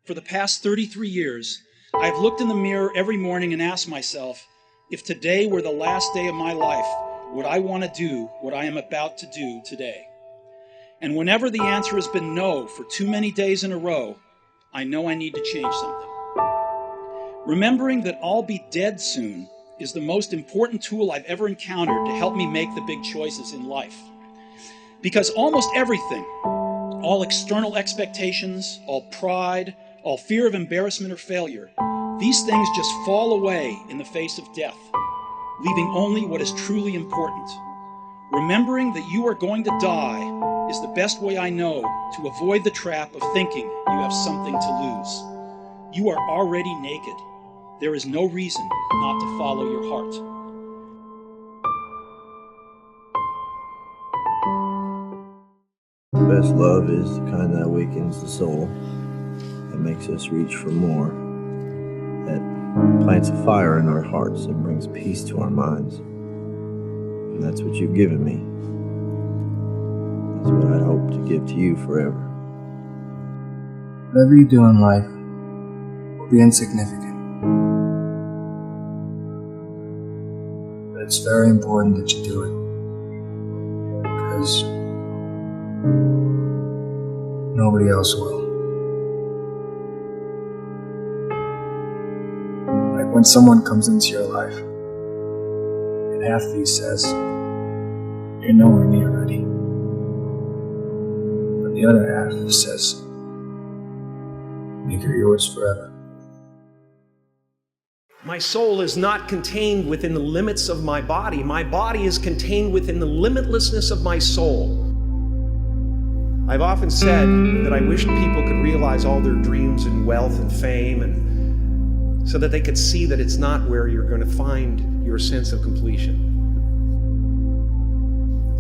For the past 33 years, I've looked in the mirror every morning and asked myself, if today were the last day of my life, would I want to do what I am about to do today? And whenever the answer has been no for too many days in a row, I know I need to change something. Remembering that I'll be dead soon is the most important tool I've ever encountered to help me make the big choices in life. Because almost everything, all external expectations, all pride, all fear of embarrassment or failure, these things just fall away in the face of death, leaving only what is truly important. Remembering that you are going to die is the best way I know to avoid the trap of thinking you have something to lose. You are already naked. There is no reason not to follow your heart. The best love is the kind that awakens the soul, that makes us reach for more, that plants a fire in our hearts and brings peace to our minds. And that's what you've given me. That's what I hope to give to you forever. Whatever you do in life will be insignificant. But it's very important that you do it, because nobody else will. Like when someone comes into your life and half of you says, you're nowhere near ready, but the other half says, you're yours forever. My soul is not contained within the limits of my body. My body is contained within the limitlessness of my soul. I've often said that I wished people could realize all their dreams and wealth and fame, and so that they could see that it's not where you're going to find your sense of completion.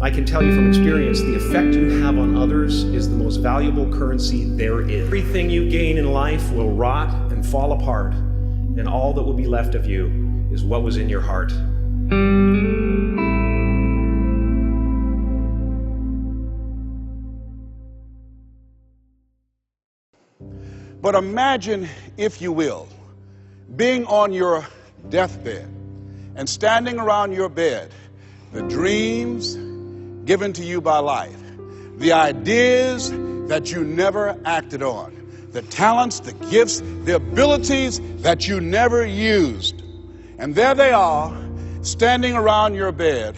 I can tell you from experience, the effect you have on others is the most valuable currency there is. Everything you gain in life will rot and fall apart, and all that will be left of you is what was in your heart. But imagine, if you will, being on your deathbed and standing around your bed, the dreams given to you by life, the ideas that you never acted on, the talents, the gifts, the abilities that you never used. And there they are, standing around your bed,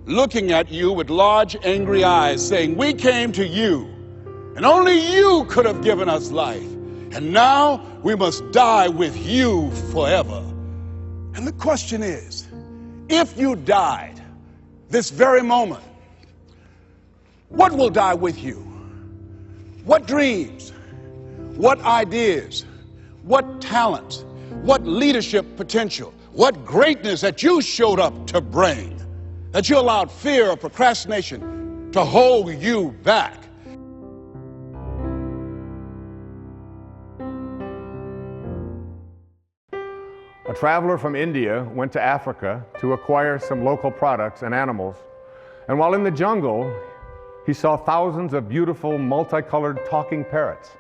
looking at you with large, angry eyes, saying, "We came to you, and only you could have given us life. And now we must die with you forever." And the question is, if you died this very moment, what will die with you? What dreams, what ideas, what talents, what leadership potential, what greatness that you showed up to bring, that you allowed fear or procrastination to hold you back? A traveler from India went to Africa to acquire some local products and animals, and while in the jungle, he saw thousands of beautiful, multicolored talking parrots.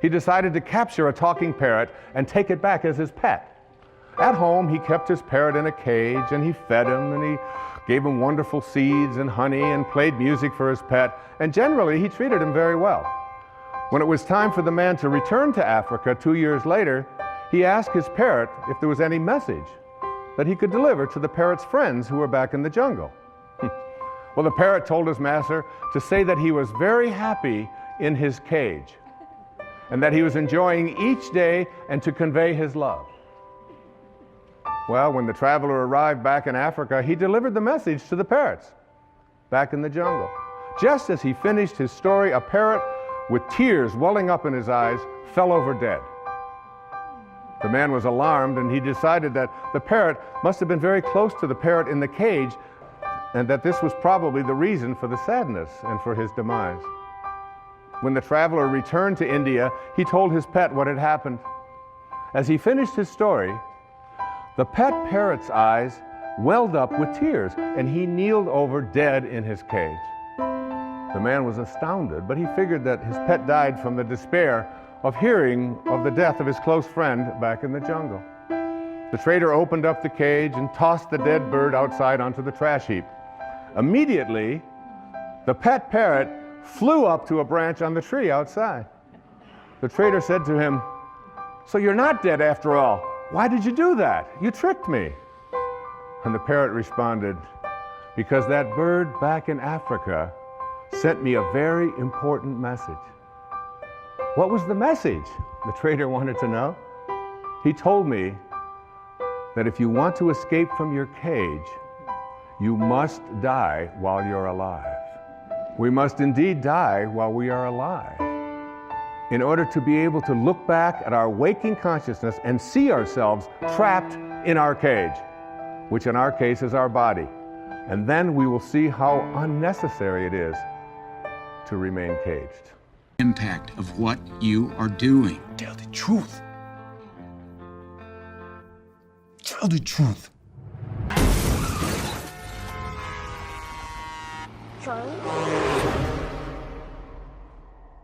He decided to capture a talking parrot and take it back as his pet. At home, he kept his parrot in a cage, and he fed him, and he gave him wonderful seeds and honey and played music for his pet, and generally he treated him very well. When it was time for the man to return to Africa 2 years later, he asked his parrot if there was any message that he could deliver to the parrot's friends who were back in the jungle. Well, the parrot told his master to say that he was very happy in his cage and that he was enjoying each day and to convey his love. Well, when the traveler arrived back in Africa, he delivered the message to the parrots back in the jungle. Just as he finished his story, a parrot with tears welling up in his eyes fell over dead. The man was alarmed, and he decided that the parrot must have been very close to the parrot in the cage, and that this was probably the reason for the sadness and for his demise. When the traveler returned to India, he told his pet what had happened. As he finished his story, the pet parrot's eyes welled up with tears, and he kneeled over dead in his cage. The man was astounded, but he figured that his pet died from the despair of hearing of the death of his close friend back in the jungle. The trader opened up the cage and tossed the dead bird outside onto the trash heap. Immediately, the pet parrot flew up to a branch on the tree outside. The trader said to him, "So you're not dead after all. Why did you do that? You tricked me." And the parrot responded, "Because that bird back in Africa sent me a very important message." What was the message? The trader wanted to know. He told me that if you want to escape from your cage, you must die while you're alive. We must indeed die while we are alive, in order to be able to look back at our waking consciousness and see ourselves trapped in our cage, which in our case is our body. And then we will see how unnecessary it is to remain caged. Impact of what you are doing. Tell the truth. Tell the truth. Charlie?